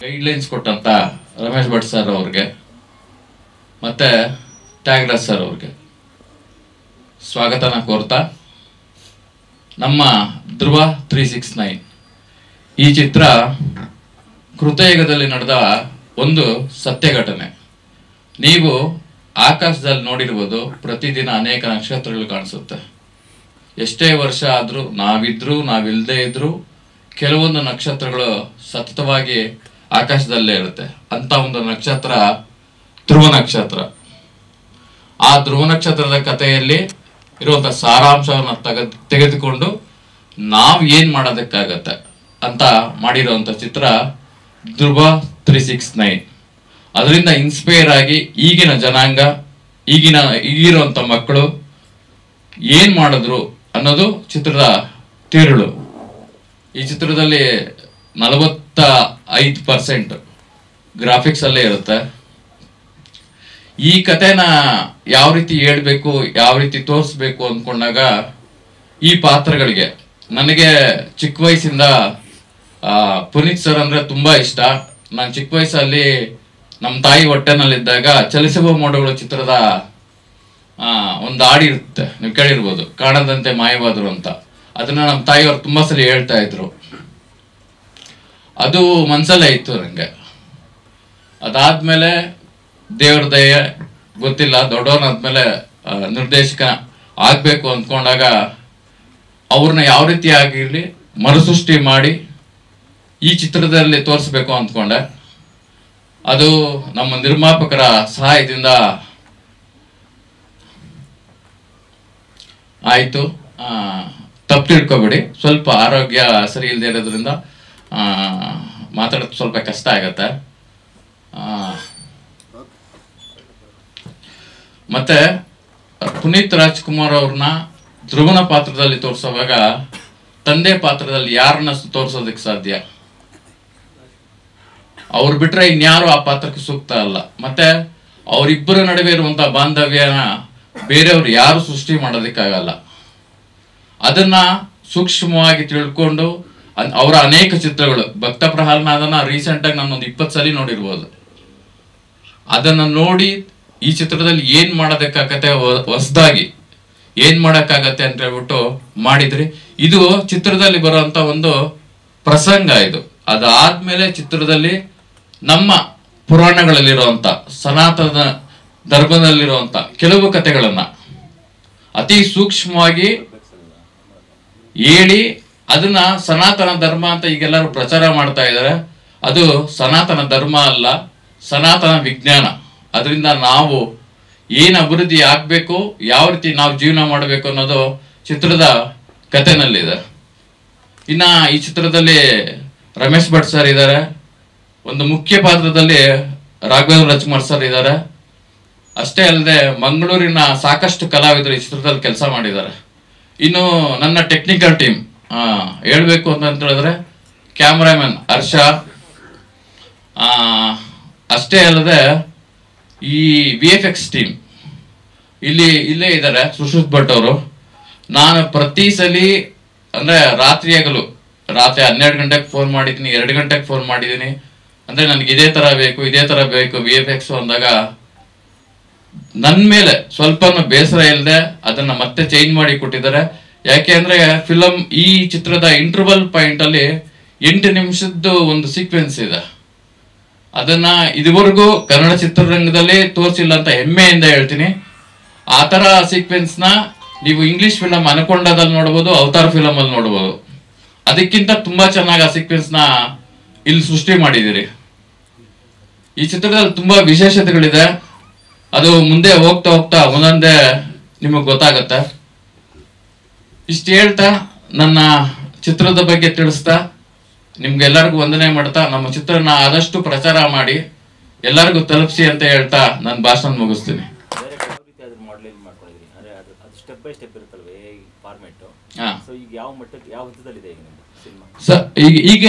Guidelines ಕೊಟ್ಟಂತ Ramesh Bhat sir ಅವ್ರಿಗೆ ಮತ್ತೆ ತ್ಯಾಗರಾಜ್ ಸರ್ ಅವ್ರಿಗೆ ಸ್ವಾಗತನ ಕೋರ್ತಾ, ನಮ್ಮ ಧ್ರುವ 369 ಈ ಚಿತ್ರ ಕೃತಯುಗದಲ್ಲಿ ನಡೆದ ಒಂದು ಸತ್ಯ ಘಟನೆ. ನೀವು ಆಕಾಶದಲ್ಲಿ ನೋಡಿರ್ಬೋದು, ಪ್ರತಿದಿನ ಅನೇಕ ನಕ್ಷತ್ರಗಳು ಕಾಣಿಸುತ್ತೆ. ಎಷ್ಟೇ ವರ್ಷ ಆದರೂ, ನಾವಿದ್ರೂ ನಾವಿಲ್ಲದೆ ಇದ್ರೂ ಕೆಲವೊಂದು ನಕ್ಷತ್ರಗಳು ಸತತವಾಗಿ ಆಕಾಶದಲ್ಲೇ ಇರುತ್ತೆ. ಅಂತ ಒಂದು ನಕ್ಷತ್ರ ಧ್ರುವ ನಕ್ಷತ್ರ. ಆ ಧ್ರುವ ನಕ್ಷತ್ರದ ಕಥೆಯಲ್ಲಿ ಇರುವಂತ ಸಾರಾಂಶವನ್ನು ತೆಗೆದುಕೊಂಡು ನಾವು ಏನ್ ಮಾಡೋದಕ್ಕಾಗತ್ತೆ ಅಂತ ಮಾಡಿರುವಂತ ಚಿತ್ರ ಧ್ರುವ 369. ಅದರಿಂದ ಇನ್ಸ್ಪೈರ್ ಆಗಿ ಈಗಿನ ಜನಾಂಗ, ಈಗಿರುವಂತ ಮಕ್ಕಳು ಏನ್ ಮಾಡಿದ್ರು ಅನ್ನೋದು ಚಿತ್ರದ ತಿರುಳು. ಈ ಚಿತ್ರದಲ್ಲಿ 45% ಗ್ರಾಫಿಕ್ಸ್ ಅಲ್ಲೇ ಇರುತ್ತೆ. ಈ ಕಥೆನ ಯಾವ ರೀತಿ ಹೇಳ್ಬೇಕು, ಯಾವ ರೀತಿ ತೋರಿಸ್ಬೇಕು ಅಂದ್ಕೊಂಡಾಗ ಈ ಪಾತ್ರಗಳಿಗೆ ನನಗೆ ಚಿಕ್ಕ ವಯಸ್ಸಿಂದ ಪುನೀತ್ ಸರ್ ಅಂದ್ರೆ ತುಂಬಾ ಇಷ್ಟ. ನಾನು ಚಿಕ್ಕ ವಯಸ್ಸಲ್ಲಿ ನಮ್ಮ ತಾಯಿ ಹೊಟ್ಟೆನಲ್ಲಿದ್ದಾಗ ಚಲಿಸುವ ಮೋಡಗಳು ಚಿತ್ರದ ಒಂದು ಹಾಡಿರುತ್ತೆ, ನೀವು ಕೇಳಿರ್ಬೋದು, ಕಾಣದಂತೆ ಮಾಯವಾದ್ರು ಅಂತ. ಅದನ್ನ ನಮ್ಮ ತಾಯಿಯವರು ತುಂಬಾ ಸಲ ಹೇಳ್ತಾ ಇದ್ರು. ಅದು ಮನ್ಸಲ್ಲೇ ಇತ್ತು ನಂಗೆ. ಅದಾದ್ಮೇಲೆ ದೇವ್ರ ದಯೆ ಗೊತ್ತಿಲ್ಲ, ದೊಡ್ಡವನಾದ್ಮೇಲೆ ನಿರ್ದೇಶಕ ಆಗ್ಬೇಕು ಅಂದ್ಕೊಂಡಾಗ ಅವ್ರನ್ನ ಯಾವ ರೀತಿ ಆಗಿರ್ಲಿ ಮರುಸೃಷ್ಟಿ ಮಾಡಿ ಈ ಚಿತ್ರದಲ್ಲಿ ತೋರಿಸ್ಬೇಕು ಅಂದ್ಕೊಂಡೆ. ಅದು ನಮ್ಮ ನಿರ್ಮಾಪಕರ ಸಹಾಯದಿಂದ ಆಯ್ತು. ತಪ್ಪು ತಿಳ್ಕೊಬೇಡಿ, ಸ್ವಲ್ಪ ಆರೋಗ್ಯ ಸರಿ ಇಲ್ಲದೆ ಇರೋದ್ರಿಂದ ಮಾತಾಡೋದು ಸ್ವಲ್ಪ ಕಷ್ಟ ಆಗತ್ತೆ. ಮತ್ತೆ ಪುನೀತ್ ರಾಜ್ಕುಮಾರ್ ಅವ್ರನ್ನ ಧ್ರುವನ ಪಾತ್ರದಲ್ಲಿ ತೋರಿಸುವಾಗ ತಂದೆ ಪಾತ್ರದಲ್ಲಿ ಯಾರನ್ನ ತೋರಿಸೋದಕ್ಕೆ ಸಾಧ್ಯ? ಅವ್ರು ಬಿಟ್ರೆ ಇನ್ಯಾರು ಆ ಪಾತ್ರಕ್ಕೆ ಸೂಕ್ತ ಅಲ್ಲ. ಮತ್ತೆ ಅವರಿಬ್ಬರ ನಡುವೆ ಇರುವಂತಹ ಬಾಂಧವ್ಯನ ಬೇರೆಯವ್ರು ಯಾರು ಸೃಷ್ಟಿ ಮಾಡೋದಕ್ಕಾಗಲ್ಲ. ಅದನ್ನ ಸೂಕ್ಷ್ಮವಾಗಿ ತಿಳ್ಕೊಂಡು ಅವರ ಅನೇಕ ಚಿತ್ರಗಳು, ಭಕ್ತ ಪ್ರಹ್ಲಾದನ ರೀಸೆಂಟ್ ಆಗಿ ನಾನೊಂದು 20 ಸಲ ನೋಡಿರ್ಬೋದು. ಅದನ್ನ ನೋಡಿ ಈ ಚಿತ್ರದಲ್ಲಿ ಏನ್ ಮಾಡೋದಕ್ಕಾಗತ್ತೆ, ಹೊಸದಾಗಿ ಏನ್ ಮಾಡಕ್ಕಾಗತ್ತೆ ಅಂತ ಹೇಳ್ಬಿಟ್ಟು ಮಾಡಿದ್ರಿ. ಇದು ಚಿತ್ರದಲ್ಲಿ ಬರುವಂತ ಒಂದು ಪ್ರಸಂಗ. ಇದು ಅದಾದ್ಮೇಲೆ ಚಿತ್ರದಲ್ಲಿ ನಮ್ಮ ಪುರಾಣಗಳಲ್ಲಿರುವಂತ, ಸನಾತನ ಧರ್ಮದಲ್ಲಿರುವಂತ ಕೆಲವು ಕಥೆಗಳನ್ನ ಅತಿ ಸೂಕ್ಷ್ಮವಾಗಿ ಹೇಳಿ ಅದನ್ನ ಸನಾತನ ಧರ್ಮ ಅಂತ ಈಗೆಲ್ಲರೂ ಪ್ರಚಾರ ಮಾಡ್ತಾ ಇದ್ದಾರೆ. ಅದು ಸನಾತನ ಧರ್ಮ ಅಲ್ಲ, ಸನಾತನ ವಿಜ್ಞಾನ. ಅದರಿಂದ ನಾವು ಏನು ಅಭಿವೃದ್ಧಿ ಆಗ್ಬೇಕು, ಯಾವ ರೀತಿ ನಾವು ಜೀವನ ಮಾಡಬೇಕು ಅನ್ನೋದು ಚಿತ್ರದ ಕಥೆನಲ್ಲಿದೆ. ಇನ್ನ ಈ ಚಿತ್ರದಲ್ಲಿ ರಮೇಶ್ ಭಟ್ ಸರ್ ಇದ್ದಾರೆ. ಒಂದು ಮುಖ್ಯ ಪಾತ್ರದಲ್ಲಿ ರಾಘವೇಂದ್ರ ರಾಜ್ಕುಮಾರ್ ಸರ್ ಇದ್ದಾರೆ. ಅಷ್ಟೇ ಅಲ್ಲದೆ ಮಂಗಳೂರಿನ ಸಾಕಷ್ಟು ಕಲಾವಿದರು ಈ ಚಿತ್ರದಲ್ಲಿ ಕೆಲಸ ಮಾಡಿದ್ದಾರೆ. ಇನ್ನು ನನ್ನ ಟೆಕ್ನಿಕಲ್ ಟೀಮ್ ಹೇಳ್ಬೇಕು ಅಂತ ಹೇಳಿದ್ರೆ ಕ್ಯಾಮ್ರಾಮನ್ ಹರ್ಷ, ಅಷ್ಟೇ ಅಲ್ಲದೆ ಈ VFX ಟೀಮ್ ಇಲ್ಲೇ ಇದ್ದಾರೆ, ಸುಶ್ರುತ್ ಭಟ್ ಅವರು. ನಾನು ಪ್ರತಿ ಸಲಿ ಅಂದ್ರೆ ರಾತ್ರಿ 12 ಗಂಟೆಗೆ ಫೋನ್ ಮಾಡಿದ್ದೀನಿ, 2 ಗಂಟೆಗೆ ಫೋನ್ ಮಾಡಿದ್ದೀನಿ. ಅಂದ್ರೆ ನನಗೆ ಇದೇ ತರ ಬೇಕು VFX ಅಂದಾಗ ನನ್ನ ಮೇಲೆ ಸ್ವಲ್ಪ ಬೇಸರ ಇಲ್ಲದೆ ಅದನ್ನ ಮತ್ತೆ ಚೇಂಜ್ ಮಾಡಿ ಕೊಟ್ಟಿದ್ದಾರೆ. ಯಾಕೆ ಅಂದ್ರೆ ಫಿಲಂ ಈ ಚಿತ್ರದ ಇಂಟರ್ವಲ್ ಪಾಯಿಂಟ್ ಅಲ್ಲಿ 8 ನಿಮಿಷದ್ದು ಒಂದು ಸೀಕ್ವೆನ್ಸ್ ಇದೆ. ಅದನ್ನ ಇದುವರೆಗೂ ಕನ್ನಡ ಚಿತ್ರರಂಗದಲ್ಲಿ ತೋರಿಸಿಲ್ಲ ಅಂತ ಹೆಮ್ಮೆಯಿಂದ ಹೇಳ್ತೀನಿ. ಆ ತರ ಸೀಕ್ವೆನ್ಸ್ ನ ನೀವು ಇಂಗ್ಲಿಷ್ ಫಿಲಂ ಅನಕೊಂಡದಲ್ಲಿ ನೋಡ್ಬೋದು, ಅವತಾರ್ ಫಿಲಂ ಅಲ್ಲಿ ನೋಡ್ಬೋದು. ಅದಕ್ಕಿಂತ ತುಂಬಾ ಚೆನ್ನಾಗಿ ಆ ಸೀಕ್ವೆನ್ಸ್ ನ ಇಲ್ಲಿ ಸೃಷ್ಟಿ ಮಾಡಿದಿರಿ. ಈ ಚಿತ್ರದಲ್ಲಿ ತುಂಬಾ ವಿಶೇಷತೆಗಳಿದೆ. ಅದು ಮುಂದೆ ಹೋಗ್ತಾ ಒಂದೊಂದೇ ನಿಮಗೆ ಗೊತ್ತಾಗತ್ತೆ. ಇಷ್ಟು ಹೇಳ್ತಾ ನನ್ನ ಚಿತ್ರದ ಬಗ್ಗೆ ತಿಳಿಸ್ತಾ ನಿಮ್ಗೆಲ್ಲರಿಗೂ ವಂದನೆ ಮಾಡ್ತಾ, ನಮ್ಮ ಚಿತ್ರನ ಆದಷ್ಟು ಪ್ರಚಾರ ಮಾಡಿ ಎಲ್ಲರಿಗೂ ತಲುಪಿಸಿ ಅಂತ ಹೇಳ್ತಾ ನನ್ನ ಭಾಷಣ ಮುಗಿಸ್ತೀನಿ. ಸ್ಟೆಪ್ ಬೈ ಸ್ಟೆಪ್ ಇರುತ್ತಲ್ವೇ ಈ ಫಾರ್ಮೆಟ್ ಸೊ ಈಗ ಯಾವ ಮಟ್ಟಕ್ಕೆ ಯಾವ ಹಂತದಲ್ಲಿದೆ ಈಗ ನಿಮ್ದು ಸಿನಿಮಾ? ಸರ್ ಈಗ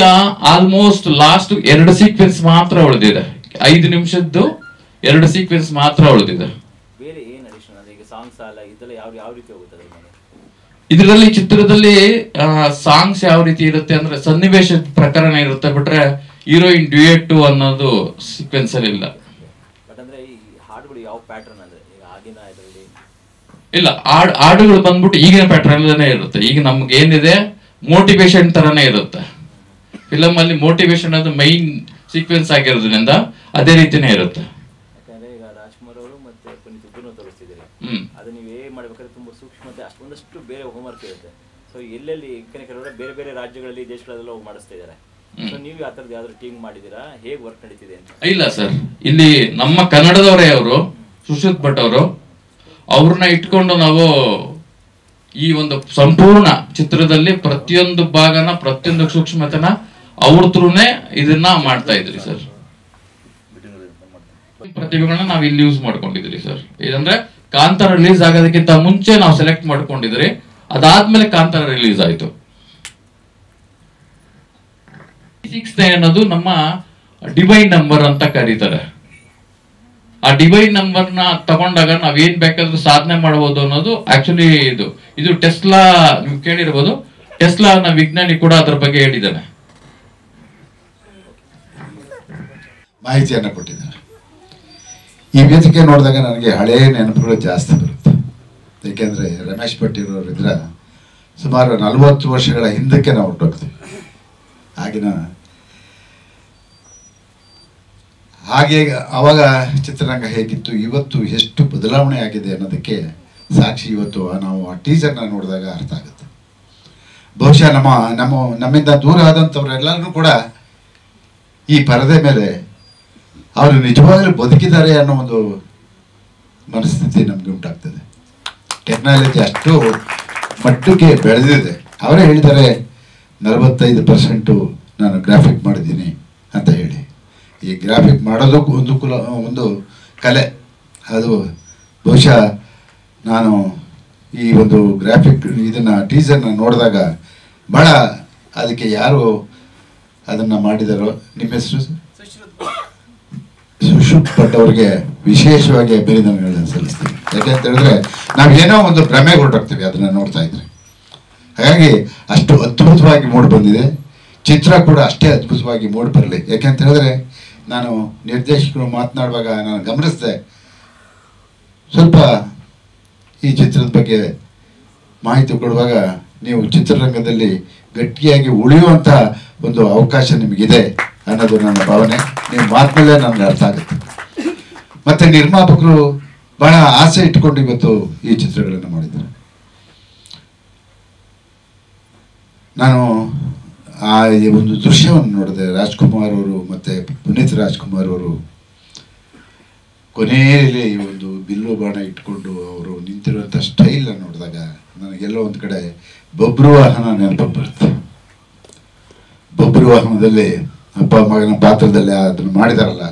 ಆಲ್ಮೋಸ್ಟ್ ಲಾಸ್ಟ್ 2 ಸೀಕ್ವೆನ್ಸ್ ಮಾತ್ರ ಉಳಿದಿದೆ. 5 ನಿಮಿಷದ್ದು 2 ಸೀಕ್ವೆನ್ಸ್ ಮಾತ್ರ ಉಳಿದಿದೆ. ಬೇರೆ ಏನು ಅಡಿಷನ್ ಅಂದ್ರೆ ಈಗ ಸಾಂಗ್ಸ್ ಅಲ್ಲ ಇದೆಲ್ಲ ಯಾವ ರೀತಿ ಹೋಗುತ್ತೆ ಅದ್ರ ಮೇಲೆ? ಇದರಲ್ಲಿ ಚಿತ್ರದಲ್ಲಿ ಸಾಂಗ್ಸ್ ಯಾವ ರೀತಿ ಇರುತ್ತೆ ಅಂದ್ರೆ ಸನ್ನಿವೇಶ ಪ್ರಕರಣ ಇರುತ್ತೆ, ಬಿಟ್ರೆ ಹೀರೋಯಿನ್ ಡ್ಯೂಯೆಟ್ ಅನ್ನೋದು ಸೀಕ್ವೆನ್ಸ್ ಅಲ್ಲಿ ಇಲ್ಲ. ಬಟ್ ಅಂದ್ರೆ ಈ ಹಾಡುಗಳು ಯಾವ ಪ್ಯಾಟರ್ನ್ ಅಂದ್ರೆ ಈಗ ಆಗಿನ ಇದರಲ್ಲಿ ಇಲ್ಲ, ಹಾಡುಗಳು ಬಂದ್ಬಿಟ್ಟು ಈಗಿನ ಪ್ಯಾಟರ್ನ್ ಅಲ್ಲೇ ಇರುತ್ತೆ. ಈಗ ನಮ್ಗೆ ಏನಿದೆ ಮೋಟಿವೇಶನ್ ತರನೇ ಇರುತ್ತೆ. ಫಿಲಮ್ ಅಲ್ಲಿ ಮೋಟಿವೇಶನ್ ಅದು ಮೈನ್ ಸೀಕ್ವೆನ್ಸ್ ಆಗಿರೋದ್ರಿಂದ ಅದೇ ರೀತಿನೇ ಇರುತ್ತೆ. ಯಾಕಂದ್ರೆ ಈಗ ರಾಜ್ಕುಮಾರ್ ಅವರು ಮತ್ತೆ ಪುನೀತ್ ಇಬ್ಬರನ್ನು ತೋರಿಸ್ತಿದ್ದೀರಿ, ಅದು ನೀವು ಮಾಡ್ಬೇಕಾದ್ರೆ ತುಂಬಾ ಸೂಕ್ಷ್ಮತೆ ಒಂದಷ್ಟು ಬೇರೆ ಹೋಮ್ವರ್ಕ್ ಇರುತ್ತೆ. ಸೊ ಎಲ್ಲೆಲ್ಲಿ ಕೆಲವರು ಬೇರೆ ಬೇರೆ ರಾಜ್ಯಗಳಲ್ಲಿ ದೇಶಗಳಲ್ಲೆಲ್ಲ ಹೋಗಿ ಮಾಡಿಸ್ತಾ ಇದ್ದಾರೆ. ಸೊ ನೀವು ಆ ಥರದ್ದು ಯಾವ್ದಾದ್ರು ಟೀಮ್ ಮಾಡಿದ್ದೀರಾ? ಹೇಗೆ ವರ್ಕ್ ನಡೀತಿದೆ ಅಂತ? ಇಲ್ಲ ಸರ್, ಇಲ್ಲಿ ನಮ್ಮ ಕನ್ನಡದವರೇ ಅವರು ಸುಶ್ರುತ್ ಭಟ್ ಅವರು, ಅವ್ರನ್ನ ಇಟ್ಕೊಂಡು ನಾವು ಈ ಒಂದು ಸಂಪೂರ್ಣ ಚಿತ್ರದಲ್ಲಿ ಪ್ರತಿಯೊಂದು ಭಾಗನ ಪ್ರತಿಯೊಂದು ಸೂಕ್ಷ್ಮತೆನ ಅವ್ರ ಥ್ರೂನೇ ಇದನ್ನ ಮಾಡ್ತಾ ಇದ್ರಿ ಸರ್. ಪ್ರತಿಭೆಗಳನ್ನ ನಾವು ಇಲ್ಲಿ ಯೂಸ್ ಮಾಡ್ಕೊಂಡಿದ್ರಿ ಸರ್. ಇದಂದ್ರೆ ಕಾಂತಾರ ರಿಲೀಸ್ ಆಗೋದಕ್ಕಿಂತ ಮುಂಚೆ ನಾವು ಸೆಲೆಕ್ಟ್ ಮಾಡ್ಕೊಂಡಿದ್ರಿ, ಅದಾದ್ಮೇಲೆ ಕಾಂತಾರ ರಿಲೀಸ್ ಆಯ್ತು. 6 ಅನ್ನೋದು ನಮ್ಮ ಡಿವೈನ್ ನಂಬರ್ ಅಂತ ಕರೀತಾರೆ. ಆ ಡಿವೈನ್ ನಂಬರ್ನ ತಗೊಂಡಾಗ ನಾವ್ ಏನ್ ಬೇಕಾದ್ರೂ ಸಾಧನೆ ಮಾಡಬಹುದು ಅನ್ನೋದು ಆಕ್ಚುಲಿ ಇದು ಟೆಸ್ಲಾ, ನೀವು ಕೇಳಿರ್ಬೋದು, ಟೆಸ್ಲಾ ವಿಜ್ಞಾನಿ ಕೂಡ ಅದ್ರ ಬಗ್ಗೆ ಹೇಳಿದ್ದಾನೆ. ಮಾಹಿತಿಯನ್ನು ಕೊಟ್ಟಿದ್ದಾರೆ. ಈ ವೇದಿಕೆ ನೋಡಿದಾಗ ನನಗೆ ಹಳೆಯ ನೆನಪುಗಳು ಜಾಸ್ತಿ ಬರುತ್ತೆ. ಏಕೆಂದರೆ ರಮೇಶ್ ಭಟ್ ಇರೋರಿದ್ರೆ ಸುಮಾರು 40 ವರ್ಷಗಳ ಹಿಂದಕ್ಕೆ ನಾವು ಹೊರಟೋಗ್ತೀವಿ. ಹಾಗೆ ಆವಾಗ ಚಿತ್ರರಂಗ ಹೇಗಿತ್ತು, ಇವತ್ತು ಎಷ್ಟು ಬದಲಾವಣೆ ಆಗಿದೆ ಅನ್ನೋದಕ್ಕೆ ಸಾಕ್ಷಿ ಇವತ್ತು ನಾವು ಆ ಟೀಸರ್ನ ನೋಡಿದಾಗ ಅರ್ಥ ಆಗುತ್ತೆ. ಬಹುಶಃ ನಮ್ಮಿಂದ ದೂರ ಆದಂಥವ್ರೆಲ್ಲರೂ ಕೂಡ ಈ ಪರದೆ ಮೇಲೆ ಅವರು ನಿಜವಾಗ್ಲೂ ಬದುಕಿದ್ದಾರೆ ಅನ್ನೋ ಒಂದು ಮನಸ್ಥಿತಿ ನಮಗೆ ಉಂಟಾಗ್ತದೆ. ಟೆಕ್ನಾಲಜಿ ಅಷ್ಟು ಮಟ್ಟಿಗೆ ಬೆಳೆದಿದೆ. ಅವರೇ ಹೇಳಿದ್ದಾರೆ 45% ನಾನು ಗ್ರಾಫಿಕ್ ಮಾಡಿದ್ದೀನಿ ಅಂತ ಹೇಳಿ. ಈ ಗ್ರಾಫಿಕ್ ಮಾಡೋದಕ್ಕೂ ಒಂದು ಕಲೆ. ಅದು ಬಹುಶಃ ನಾನು ಈ ಒಂದು ಗ್ರಾಫಿಕ್ ಇದನ್ನು ಟೀಸರ್ನ ನೋಡಿದಾಗ ಭಾಳ ಅದಕ್ಕೆ ಯಾರು ಅದನ್ನು ಮಾಡಿದಾರೋ, ನಿಮ್ಮ ಹೆಸರು ಸುಶ್ರುತ್ ಭಟ್ ಅವ್ರಿಗೆ ವಿಶೇಷವಾಗಿ ಅಭಿನಂದನೆಗಳನ್ನು ಸಲ್ಲಿಸ್ತೀನಿ. ಯಾಕೆಂತ ಹೇಳಿದ್ರೆ ನಾವೇನೋ ಒಂದು ಭ್ರಮೆಗೆ ಹೊರಟೋಗ್ತೀವಿ ಅದನ್ನು ನೋಡ್ತಾ ಇದ್ರೆ. ಹಾಗಾಗಿ ಅಷ್ಟು ಅದ್ಭುತವಾಗಿ ಮೂಡಿ ಬಂದಿದೆ. ಚಿತ್ರ ಕೂಡ ಅಷ್ಟೇ ಅದ್ಭುತವಾಗಿ ಮೂಡಿ ಬರಲಿ. ಯಾಕೆಂತ ಹೇಳಿದ್ರೆ ನಾನು ನಿರ್ದೇಶಕರು ಮಾತನಾಡುವಾಗ ನಾನು ಗಮನಿಸಿದೆ, ಸ್ವಲ್ಪ ಈ ಚಿತ್ರದ ಬಗ್ಗೆ ಮಾಹಿತಿ ಕೊಡುವಾಗ ನೀವು ಚಿತ್ರರಂಗದಲ್ಲಿ ಗಟ್ಟಿಯಾಗಿ ಉಳಿಯುವಂಥ ಒಂದು ಅವಕಾಶ ನಿಮಗಿದೆ ಅನ್ನೋದು ನನ್ನ ಭಾವನೆ. ನೀವು ಮಾತಿನಲ್ಲೇ ನನಗೆ ಅರ್ಥ ಆಗುತ್ತೆ. ಮತ್ತು ನಿರ್ಮಾಪಕರು ಬಹಳ ಆಸೆ ಇಟ್ಕೊಂಡು ಇವತ್ತು ಈ ಚಿತ್ರಗಳನ್ನು ಮಾಡಿದ್ದಾರೆ. ನಾನು ಆ ಒಂದು ದೃಶ್ಯವನ್ನು ನೋಡಿದೆ. ರಾಜ್ಕುಮಾರ್ ಅವರು ಮತ್ತು ಪುನೀತ್ ರಾಜ್ಕುಮಾರ್ ಅವರು ಕೊನೆಯಲ್ಲಿ ಈ ಒಂದು ಬಿಲ್ಲು ಬಾಣ ಇಟ್ಕೊಂಡು ಅವರು ನಿಂತಿರುವಂಥ ಸ್ಟೈಲನ್ನು ನೋಡಿದಾಗ ನನಗೆಲ್ಲೋ ಒಂದು ಕಡೆ ಬಬ್ರು ವಾಹನ ನೆನಪು ಬರುತ್ತೆ. ಬಬ್ರು ವಾಹನದಲ್ಲಿ ಅಪ್ಪ ಮಗನ ಪಾತ್ರದಲ್ಲಿ ಅದನ್ನು ಮಾಡಿದಾರಲ್ಲ,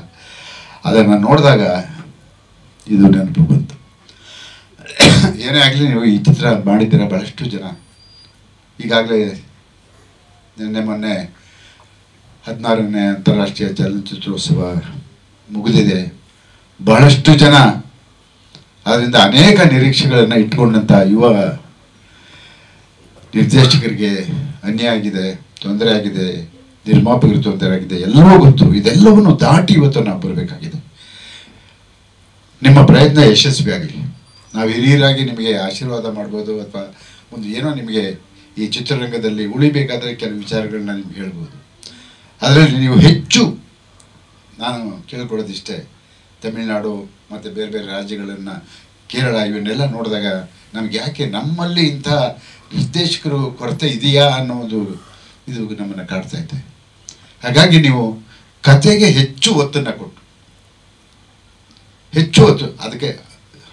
ಅದನ್ನು ನೋಡಿದಾಗ ಇದು ನೆನಪು ಬಂತು. ಏನೇ ಆಗಲಿ ನೀವು ಈ ಚಿತ್ರ ಮಾಡಿದ್ದೀರ ಭಾಳಷ್ಟು ಜನ. ಈಗಾಗಲೇ ಮೊನ್ನೆ 16ನೇ ಅಂತಾರಾಷ್ಟ್ರೀಯ ಚಲನಚಿತ್ರೋತ್ಸವ ಮುಗಿದಿದೆ. ಬಹಳಷ್ಟು ಜನ ಅದರಿಂದ ಅನೇಕ ನಿರೀಕ್ಷೆಗಳನ್ನು ಇಟ್ಕೊಂಡಂಥ ಯುವ ನಿರ್ದೇಶಕರಿಗೆ ಅನ್ಯಾಯ ಆಗಿದೆ, ತೊಂದರೆ ಆಗಿದೆ, ನಿರ್ಮಾಪಕರಿಗೆ ತೊಂದರೆ ಆಗಿದೆ, ಎಲ್ಲವೂ ಗೊತ್ತು. ಇದೆಲ್ಲವನ್ನು ದಾಟಿ ಇವತ್ತು ನಾವು ಬರಬೇಕಾಗಿದೆ. ನಿಮ್ಮ ಪ್ರಯತ್ನ ಯಶಸ್ವಿ ಆಗಲಿ. ನಾವು ಹಿರಿಯರಾಗಿ ನಿಮಗೆ ಆಶೀರ್ವಾದ ಮಾಡ್ಬೋದು, ಅಥವಾ ಒಂದು ಏನೋ ನಿಮಗೆ ಈ ಚಿತ್ರರಂಗದಲ್ಲಿ ಉಳಿಬೇಕಾದರೆ ಕೆಲವು ವಿಚಾರಗಳನ್ನ ನಿಮ್ಗೆ ಹೇಳ್ಬೋದು. ಅದರಲ್ಲಿ ನೀವು ಹೆಚ್ಚು ನಾನು ಕೇಳ್ಕೊಳ್ಳೋದಿಷ್ಟೇ, ತಮಿಳುನಾಡು ಮತ್ತು ಬೇರೆ ಬೇರೆ ರಾಜ್ಯಗಳನ್ನು, ಕೇರಳ ಇವನ್ನೆಲ್ಲ ನೋಡಿದಾಗ ನಮಗೆ ಯಾಕೆ ನಮ್ಮಲ್ಲಿ ಇಂಥ ನಿರ್ದೇಶಕರು ಕೊರತೆ ಇದೆಯಾ ಅನ್ನೋ ಒಂದು ಇದು ನಮ್ಮನ್ನು ಕಾಡ್ತಾ ಇದೆ. ಹಾಗಾಗಿ ನೀವು ಕತೆಗೆ ಹೆಚ್ಚು ಒತ್ತನ್ನು ಕೊಟ್ಟು, ಹೆಚ್ಚು ಹೊತ್ತು, ಅದಕ್ಕೆ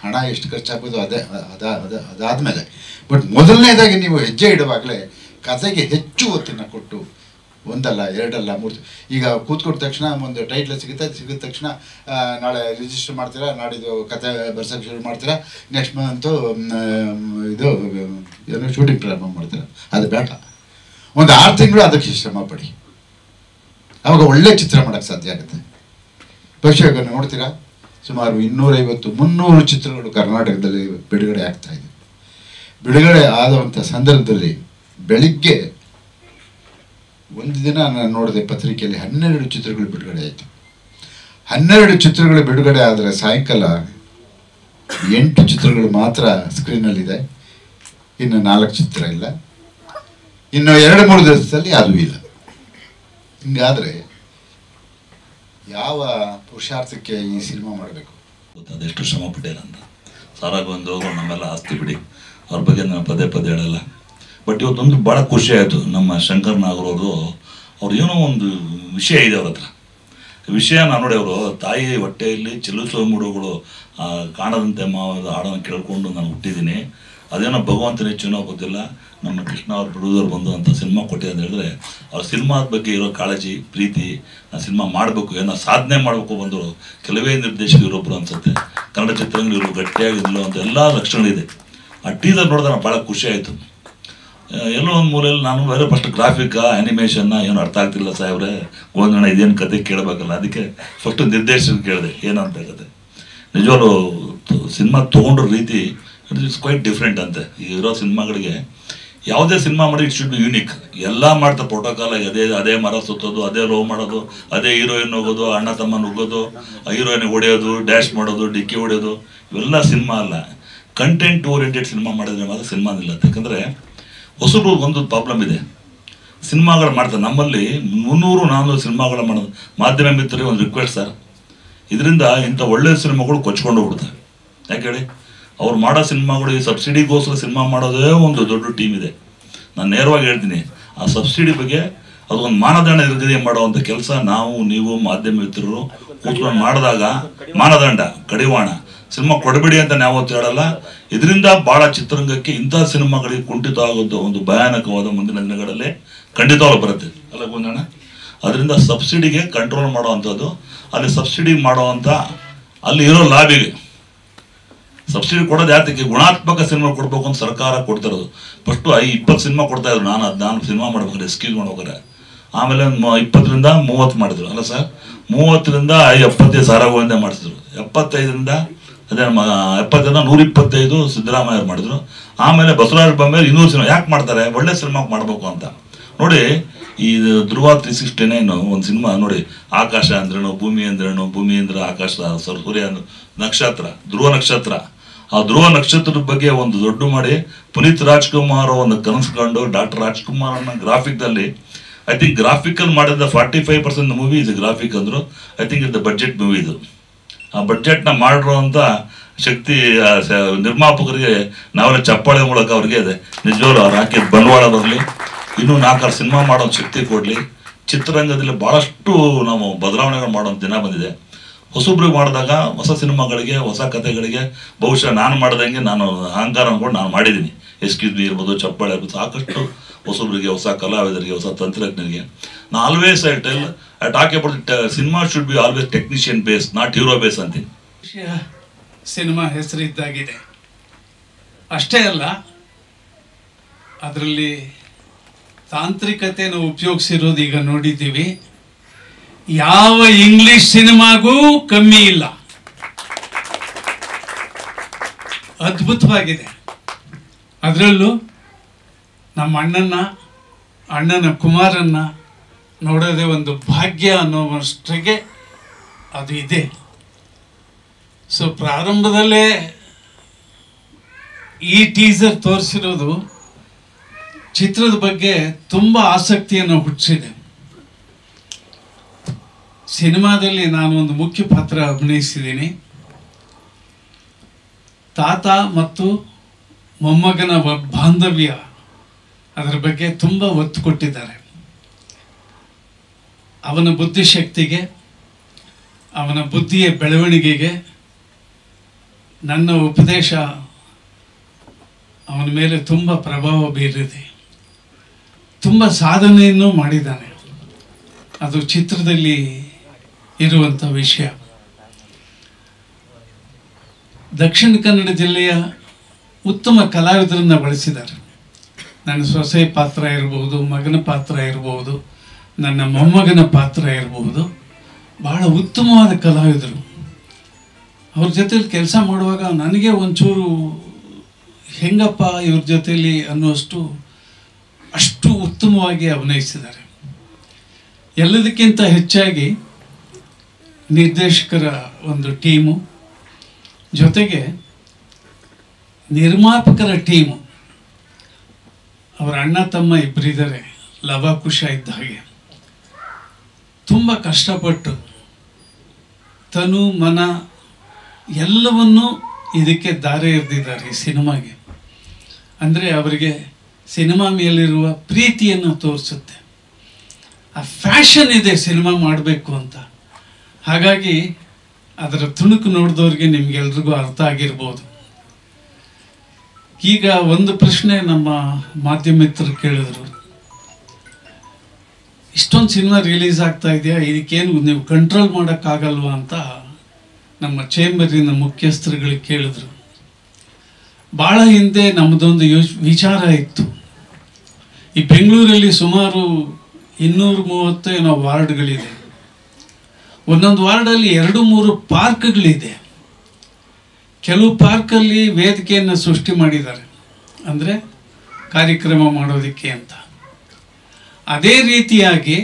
ಹಣ ಎಷ್ಟು ಖರ್ಚಾಗ್ಬೋದು ಅದಾದಮೇಲೆ, ಬಟ್ ಮೊದಲನೇದಾಗಿ ನೀವು ಹೆಜ್ಜೆ ಇಡುವಾಗಲೇ ಕತೆಗೆ ಹೆಚ್ಚು ಒತ್ತನ್ನು ಕೊಟ್ಟು ಒಂದಲ್ಲ ಎರಡಲ್ಲ ಮೂರು. ಈಗ ಕೂತ್ಕೊಟ್ಟ ತಕ್ಷಣ ಒಂದು ಟೈಟ್ಲ್ ಸಿಗಿದ ತಕ್ಷಣ ನಾಳೆ ರಿಜಿಸ್ಟರ್ ಮಾಡ್ತೀರಾ, ನಾಡಿದ್ದು ಕತೆ ಬರ್ಸೋಕ್ಕೆ ಶುರು ಮಾಡ್ತೀರಾ, ನೆಕ್ಸ್ಟ್ ಮಂತು ಇದು ಏನೋ ಶೂಟಿಂಗ್ ಪ್ರಾರಂಭ ಮಾಡ್ತೀರಾ. ಅದು ಬೇಡ, ಒಂದು 6 ತಿಂಗಳು ಅದಕ್ಕೆ ಶ್ರಮ ಪಡಿ, ಆವಾಗ ಒಳ್ಳೆ ಚಿತ್ರ ಮಾಡೋಕ್ಕೆ ಸಾಧ್ಯ ಆಗುತ್ತೆ. ಬಹುಶಃ ನೋಡ್ತೀರಾ ಸುಮಾರು 250-300 ಚಿತ್ರಗಳು ಕರ್ನಾಟಕದಲ್ಲಿ ಬಿಡುಗಡೆ ಆಗ್ತಾ ಇದೆ. ಬಿಡುಗಡೆ ಆದಂಥ ಸಂದರ್ಭದಲ್ಲಿ ಬೆಳಿಗ್ಗೆ ಒಂದು ದಿನ ನಾನು ನೋಡಿದೆ ಪತ್ರಿಕೆಯಲ್ಲಿ 12 ಚಿತ್ರಗಳು ಬಿಡುಗಡೆ ಆಯಿತು. 12 ಚಿತ್ರಗಳು ಬಿಡುಗಡೆ ಆದರೆ ಸಾಯಂಕಾಲ 8 ಚಿತ್ರಗಳು ಮಾತ್ರ ಸ್ಕ್ರೀನಲ್ಲಿದೆ, ಇನ್ನು 4 ಚಿತ್ರ ಇಲ್ಲ, ಇನ್ನು 2-3 ದಿವಸದಲ್ಲಿ ಅದು ಇಲ್ಲ. ಹಿಂಗಾದರೆ ಯಾವ ಪುರುಷಾರ್ಥಕ್ಕೆ ಈ ಸಿನಿಮಾ ಮಾಡಬೇಕು? ಅದೆಷ್ಟು ಶ್ರಮ ಪಟ್ಟಿಲ್ಲ ಅಂತ. ಸಾರಾಗೊಂದು ನಮ್ಮೆಲ್ಲ ಆಸ್ತಿ ಬಿಡಿ, ಅವ್ರ ಬಗ್ಗೆ ನಾನು ಪದೇ ಹೇಳಲ್ಲ. ಬಟ್ ಇವತ್ತೊಂದು ಭಾಳ ಖುಷಿ ಆಯಿತು. ನಮ್ಮ ಶಂಕರ್ ನಾಗರವರು ಅವ್ರು ಏನೋ ಒಂದು ವಿಷಯ ಇದೆ ಅವ್ರ ಹತ್ರ. ವಿಷಯ ನಾನು ನೋಡಿ, ಅವರು ತಾಯಿ ಹೊಟ್ಟೆಯಲ್ಲಿ ಚೆಲ್ಲಿಸುವ ಮೂಡುಗಳು ಕಾಣದಂತೆ ಮಾವದ ಹಾಡನ್ನು ಕೇಳ್ಕೊಂಡು ನಾನು ಹುಟ್ಟಿದ್ದೀನಿ. ಅದೇನೋ ಭಗವಂತನ ಹೆಚ್ಚೇನೋ ಗೊತ್ತಿಲ್ಲ, ನಮ್ಮ ಕೃಷ್ಣ ಅವ್ರ ಪ್ರೊಡ್ಯೂಸರ್ ಬಂದು ಅಂತ ಸಿನಿಮಾ ಕೊಟ್ಟಿದೆ ಅಂತ ಹೇಳಿದ್ರೆ, ಅವ್ರ ಸಿನಿಮಾದ ಬಗ್ಗೆ ಇರೋ ಕಾಳಜಿ ಪ್ರೀತಿ, ನಾನು ಸಿನಿಮಾ ಮಾಡಬೇಕು, ಏನೋ ಸಾಧನೆ ಮಾಡಬೇಕು ಬಂದರು ಕೆಲವೇ ನಿರ್ದೇಶಕರೊಬ್ಬರು ಅನ್ಸುತ್ತೆ. ಕನ್ನಡ ಚಿತ್ರರಂಗಗಳು ಗಟ್ಟಿಯಾಗಿರಲು ಅಂತ ಎಲ್ಲ ಲಕ್ಷಣಗಳಿದೆ. ಆ ಟೀಸರ್ ನೋಡಿದ್ರೆ ನಾನು ಭಾಳ ಖುಷಿ ಆಯಿತು. ಎಲ್ಲೋ ಒಂದು ಮೂಲೆಯಲ್ಲಿ ನಾನು ಬೇರೆ ಫಸ್ಟ್ ಗ್ರಾಫಿಕ್ಕಾ ಆ್ಯನಿಮೇಷನ್ನ ಏನು ಅರ್ಥ ಆಗ್ತಿಲ್ಲ ಸಾಹೇಬ್ರೆ, ಗೋಂದಣ್ಣ ಇದೇನು ಕತೆ ಕೇಳಬೇಕಲ್ಲ, ಅದಕ್ಕೆ ಫಸ್ಟು ನಿರ್ದೇಶಕ ಕೇಳಿದೆ ಏನಂತ ಕತೆ. ನಿಜವಾಗ್ಲೂ ಸಿನಿಮಾ ತೊಗೊಂಡ್ರ ರೀತಿ ಇಟ್ ಇಸ್ ಕ್ವೈಟ್ ಡಿಫ್ರೆಂಟ್ ಅಂತೆ. ಇರೋ ಸಿನಿಮಾಗಳಿಗೆ ಯಾವುದೇ ಸಿನಿಮಾ ಮಾಡಿ ಇಟ್ ಶುಡ್ ಬಿ ಯೂನಿಕ್. ಎಲ್ಲ ಮಾಡ್ತಾರೆ ಪ್ರೋಟೋಕಾಲ್ ಆಗಿ, ಅದೇ ಮರ ಸುತ್ತೋದು, ಅದೇ ಲವ್ ಮಾಡೋದು, ಅದೇ ಹೀರೋಯಿನ್ ಹೋಗೋದು, ಅಣ್ಣ ತಮ್ಮ ನುಗ್ಗೋದು, ಹೀರೋಯಿನ್ ಹೊಡೆಯೋದು, ಡ್ಯಾಶ್ ಮಾಡೋದು, ಡಿಕ್ಕಿ ಹೊಡೆಯೋದು, ಇವೆಲ್ಲ ಸಿನಿಮಾ ಅಲ್ಲ. ಕಂಟೆಂಟ್ ಓರಿಯೆಂಟೆಡ್ ಸಿನಿಮಾ ಮಾಡಿದ್ರೆ ಮಾತ್ರ ಸಿನಿಮಾ ನಿಲ್ಲತ್ತೆ. ಯಾಕಂದರೆ ಹೊಸಬ್ರು ಒಂದು ಪ್ರಾಬ್ಲಮ್ ಇದೆ, ಸಿನಿಮಾಗಳು ಮಾಡ್ತಾರೆ. ನಮ್ಮಲ್ಲಿ 300-400 ಸಿನಿಮಾಗಳು ಮಾಡೋದು. ಮಾಧ್ಯಮ ಮಿತ್ರರಿಗೆ ಒಂದು ರಿಕ್ವೆಸ್ಟ್ ಸರ್, ಇದರಿಂದ ಇಂಥ ಒಳ್ಳೆಯ ಸಿನಿಮಾಗಳು ಕೊಚ್ಕೊಂಡು ಹೋಗ್ಬಿಡ್ತಾರೆ. ಯಾಕೆ ಹೇಳಿ, ಅವ್ರು ಮಾಡೋ ಸಿನಿಮಾಗಳು ಈ ಸಬ್ಸಿಡಿಗೋಸ್ಕರ ಸಿನಿಮಾ ಮಾಡೋದೇ ಒಂದು ದೊಡ್ಡ ಟೀಮ್ ಇದೆ. ನಾನು ನೇರವಾಗಿ ಹೇಳ್ತೀನಿ, ಆ ಸಬ್ಸಿಡಿ ಬಗ್ಗೆ ಅದೊಂದು ಮಾನದಂಡ ನಿರ್ಗತಿ ಮಾಡುವಂಥ ಕೆಲಸ ನಾವು ನೀವು ಮಾಧ್ಯಮ ಮಿತ್ರರು ಕೂತ್ಕೊಂಡು ಮಾಡಿದಾಗ ಮಾನದಂಡ ಕಡಿವಾಣ ಸಿನಿಮಾ ಕೊಡಬೇಡಿ ಅಂತ ನಾವು ಹೇಳಲ್ಲ. ಇದರಿಂದ ಭಾಳ ಚಿತ್ರರಂಗಕ್ಕೆ ಇಂಥ ಸಿನಿಮಾಗಳಿಗೆ ಕುಂಠಿತ ಆಗೋದು ಒಂದು ಭಯಾನಕವಾದ ಮುಂದಿನ ದಿನಗಳಲ್ಲಿ ಖಂಡಿತವಾಗ್ಲೂ ಬರುತ್ತೆ ಅಲ್ಲ ಗೋಂದಣ್ಣ. ಅದರಿಂದ ಸಬ್ಸಿಡಿಗೆ ಕಂಟ್ರೋಲ್ ಮಾಡೋವಂಥದ್ದು, ಅಲ್ಲಿ ಸಬ್ಸಿಡಿ ಮಾಡೋವಂಥ ಅಲ್ಲಿ ಇರೋ ಲಾಬಿಗೆ ಸಬ್ಸಿಡಿ ಕೊಡೋದು ಯಾತಕ್ಕೆ, ಗುಣಾತ್ಮಕ ಸಿನಿಮಾ ಕೊಡ್ಬೇಕು ಅಂತ ಸರ್ಕಾರ ಕೊಡ್ತಿರೋದು. ಫಸ್ಟು 20 ಸಿನಿಮಾ ಕೊಡ್ತಾ ಇದ್ರು. ನಾನು ಸಿನಿಮಾ ಮಾಡ್ಬೇಕಾದ್ರೆ ಎಸ್ಕ್ಯೂಸ್ ಮಾಡ್ಬೇಕಾರೆ, ಆಮೇಲೆ 20ರಿಂದ 30 ಮಾಡಿದ್ರು ಅಲ್ಲ ಸರ್, 30ರಿಂದ 75 ಸಾರಾಗೋವಿಂದ ಮಾಡಿಸಿದ್ರು, 75ರಿಂದ ಅದೇ 70ರಿಂದ 125 ಸಿದ್ದರಾಮಯ್ಯ ಮಾಡಿದ್ರು. ಆಮೇಲೆ ಬಸವರಾಜ ಬೊಮ್ಮಾಯಿ 200 ಸಿನಿಮಾ ಯಾಕೆ ಮಾಡ್ತಾರೆ, ಒಳ್ಳೆ ಸಿನಿಮಾ ಮಾಡಬೇಕು ಅಂತ. ನೋಡಿ ಈ ಧ್ರುವ 369 ಒಂದು ಸಿನಿಮಾ ನೋಡಿ, ಆಕಾಶ ಅಂದ್ರೇನು, ಭೂಮಿ ಅಂದ್ರೇನು, ಭೂಮಿ ಅಂದ್ರೆ ಆಕಾಶ, ಸೂರ್ಯ ನಕ್ಷತ್ರ, ಧ್ರುವ ನಕ್ಷತ್ರ. ಆ ಧ್ರುವ ನಕ್ಷತ್ರದ ಬಗ್ಗೆ ಒಂದು ದೊಡ್ಡ ಮಾಡಿ ಪುನೀತ್ ರಾಜ್ಕುಮಾರ್ ಒಂದು ಕನಸ್ಕೊಂಡು ಡಾಕ್ಟರ್ ರಾಜ್ಕುಮಾರ್ ಅನ್ನೋ ಗ್ರಾಫಿಕ್ದಲ್ಲಿ, ಐ ಥಿಂಕ್ ಗ್ರಾಫಿಕಲ್ ಮಾಡಿದ 45% ಮೂವಿ ಇದು ಗ್ರಾಫಿಕ್ ಅಂದರು. ಐ ಥಿಂಕ್ ಇದು ಬಡ್ಜೆಟ್ ಮೂವಿ ಇದು. ಆ ಬಡ್ಜೆಟ್ನ ಮಾಡಿರುವಂಥ ಶಕ್ತಿ ನಿರ್ಮಾಪಕರಿಗೆ ನಾವೆಲ್ಲ ಚಪ್ಪಾಳೆ ಮೂಲಕ ಅವ್ರಿಗೆ ಇದೆ. ನಿಜವಾಗ್ಲೂ ಅವ್ರು ಹಾಕಿದ ಬಂಡವಾಳ ಬರಲಿ, ಇನ್ನೂ 4-6 ಸಿನಿಮಾ ಮಾಡೋ ಶಕ್ತಿ ಕೊಡಲಿ. ಚಿತ್ರರಂಗದಲ್ಲಿ ಭಾಳಷ್ಟು ನಾವು ಬದಲಾವಣೆಗಳು ಮಾಡೋಂಥ ದಿನ ಬಂದಿದೆ. ಹೊಸಬ್ರಿಗೆ ಮಾಡಿದಾಗ ಹೊಸ ಸಿನಿಮಾಗಳಿಗೆ ಹೊಸ ಕಥೆಗಳಿಗೆ ಬಹುಶಃ ನಾನು ಮಾಡ್ದಂಗೆ ನಾನು ಅಹಂಕಾರ ಅಂದ್ಕೊಂಡು ನಾನು ಮಾಡಿದ್ದೀನಿ. ಎಸ್ಕ್ಯೂಸ್ ಬಿ ಇರ್ಬೋದು, ಚಪ್ಪಾಳೆ ಇರ್ಬೋದು, ಸಾಕಷ್ಟು ಹೊಸಬ್ರಿಗೆ, ಹೊಸ ಕಲಾವಿದರಿಗೆ, ಹೊಸ ತಂತ್ರಜ್ಞರಿಗೆ. ನಾನು always I tell I talk about cinema should be always technician base, not hero base ಅಂತೀನಿ. ಸಿನಿಮಾ ಹೆಸರಿದ್ದಾಗಿದೆ ಅಷ್ಟೇ ಅಲ್ಲ, ಅದರಲ್ಲಿ ತಾಂತ್ರಿಕತೆಯನ್ನು ಉಪಯೋಗಿಸಿರೋದು ಈಗ ನೋಡಿದ್ದೀವಿ. ಯಾವ ಇಂಗ್ಲಿಷ್ ಸಿನಿಮಾಗೂ ಕಮ್ಮಿ ಇಲ್ಲ, ಅದ್ಭುತವಾಗಿದೆ. ಅದರಲ್ಲೂ ನಮ್ಮ ಅಣ್ಣನ ಕುಮಾರನ್ನ ನೋಡೋದೇ ಒಂದು ಭಾಗ್ಯ ಅನ್ನೋವಷ್ಟಿಗೆ ಅದು ಇದೆ. ಸೊ ಪ್ರಾರಂಭದಲ್ಲೇ ಈ ಟೀಸರ್ ತೋರಿಸಿರೋದು ಚಿತ್ರದ ಬಗ್ಗೆ ತುಂಬ ಆಸಕ್ತಿಯನ್ನು ಹುಟ್ಟಿಸಿದೆ. ಸಿನಿಮಾದಲ್ಲಿ ನಾನು ಒಂದು ಮುಖ್ಯ ಪಾತ್ರ ಅಭಿನಯಿಸಿದ್ದೀನಿ. ತಾತ ಮತ್ತು ಮೊಮ್ಮಗನ ಬಾಂಧವ್ಯ ಅದರ ಬಗ್ಗೆ ತುಂಬ ಒತ್ತು ಕೊಟ್ಟಿದ್ದಾರೆ. ಅವನ ಬುದ್ಧಿಶಕ್ತಿಗೆ, ಅವನ ಬುದ್ಧಿಯ ಬೆಳವಣಿಗೆಗೆ ನನ್ನ ಉಪದೇಶ ಅವನ ಮೇಲೆ ತುಂಬ ಪ್ರಭಾವ ಬೀರಿದೆ. ತುಂಬ ಸಾಧನೆಯನ್ನು ಮಾಡಿದ್ದಾನೆ. ಅದು ಚಿತ್ರದಲ್ಲಿ ಇರುವಂಥ ವಿಷಯ. ದಕ್ಷಿಣ ಕನ್ನಡ ಜಿಲ್ಲೆಯ ಉತ್ತಮ ಕಲಾವಿದರನ್ನು ಬಳಸಿದ್ದಾರೆ. ನನ್ನ ಸೊಸೆ ಪಾತ್ರ ಇರಬಹುದು, ಮಗನ ಪಾತ್ರ ಇರಬಹುದು, ನನ್ನ ಮೊಮ್ಮಗನ ಪಾತ್ರ ಇರಬಹುದು. ಬಹಳ ಉತ್ತಮವಾದ ಕಲಾವಿದರು. ಅವ್ರ ಜೊತೆಲಿ ಕೆಲಸ ಮಾಡುವಾಗ ನನಗೆ ಒಂಚೂರು ಹೆಂಗಪ್ಪ ಇವ್ರ ಜೊತೆಲಿ ಅನ್ನುವಷ್ಟು ಅಷ್ಟು ಉತ್ತಮವಾಗಿ ಅಭಿನಯಿಸಿದ್ದಾರೆ. ಎಲ್ಲದಕ್ಕಿಂತ ಹೆಚ್ಚಾಗಿ ನಿರ್ದೇಶಕರ ಒಂದು ಟೀಮು, ಜೊತೆಗೆ ನಿರ್ಮಾಪಕರ ಟೀಮು. ಅವರ ಅಣ್ಣ ತಮ್ಮ ಇಬ್ಬರಿದ್ದಾರೆ, ಲವ ಕುಶ ಇದ್ದ ಹಾಗೆ. ತುಂಬ ಕಷ್ಟಪಟ್ಟು ತನು ಮನ ಎಲ್ಲವನ್ನೂ ಇದಕ್ಕೆ ದಾರೆ ಎರೆದಿದ್ದಾರೆ ಈ ಸಿನಿಮಾಗೆ. ಅಂದರೆ ಅವರಿಗೆ ಸಿನಿಮಾ ಮೇಲಿರುವ ಪ್ರೀತಿಯನ್ನು ತೋರಿಸುತ್ತೆ. ಆ ಫ್ಯಾಷನ್ ಇದೆ ಸಿನಿಮಾ ಮಾಡಬೇಕು ಅಂತ. ಹಾಗಾಗಿ ಅದರ ತುಣುಕು ನೋಡಿದವ್ರಿಗೆ ನಿಮ್ಗೆಲ್ರಿಗೂ ಅರ್ಥ ಆಗಿರ್ಬೋದು. ಈಗ ಒಂದು ಪ್ರಶ್ನೆ ನಮ್ಮ ಮಾಧ್ಯಮ ಮಿತ್ರರು ಕೇಳಿದ್ರು, ಇಷ್ಟೊಂದು ಸಿನಿಮಾ ರಿಲೀಸ್ ಆಗ್ತಾ ಇದೆಯಾ, ಇದಕ್ಕೇನು ನೀವು ಕಂಟ್ರೋಲ್ ಮಾಡೋಕ್ಕಾಗಲ್ವಾ ಅಂತ ನಮ್ಮ ಚೇಂಬರಿನ ಮುಖ್ಯಸ್ಥರುಗಳಿಗೆ ಕೇಳಿದ್ರು. ಭಾಳ ಹಿಂದೆ ನಮ್ಮದೊಂದು ವಿಚಾರ ಇತ್ತು. ಈ ಬೆಂಗಳೂರಲ್ಲಿ ಸುಮಾರು 230 ಏನೋ ವಾರ್ಡ್ಗಳಿದೆ. ಒಂದೊಂದು ವಾರ್ಡಲ್ಲಿ 2-3 ಪಾರ್ಕ್ಗಳಿದೆ. ಕೆಲವು ಪಾರ್ಕಲ್ಲಿ ವೇದಿಕೆಯನ್ನು ಸೃಷ್ಟಿ ಮಾಡಿದ್ದಾರೆ, ಅಂದರೆ ಕಾರ್ಯಕ್ರಮ ಮಾಡೋದಕ್ಕೆ ಅಂತ. ಅದೇ ರೀತಿಯಾಗಿ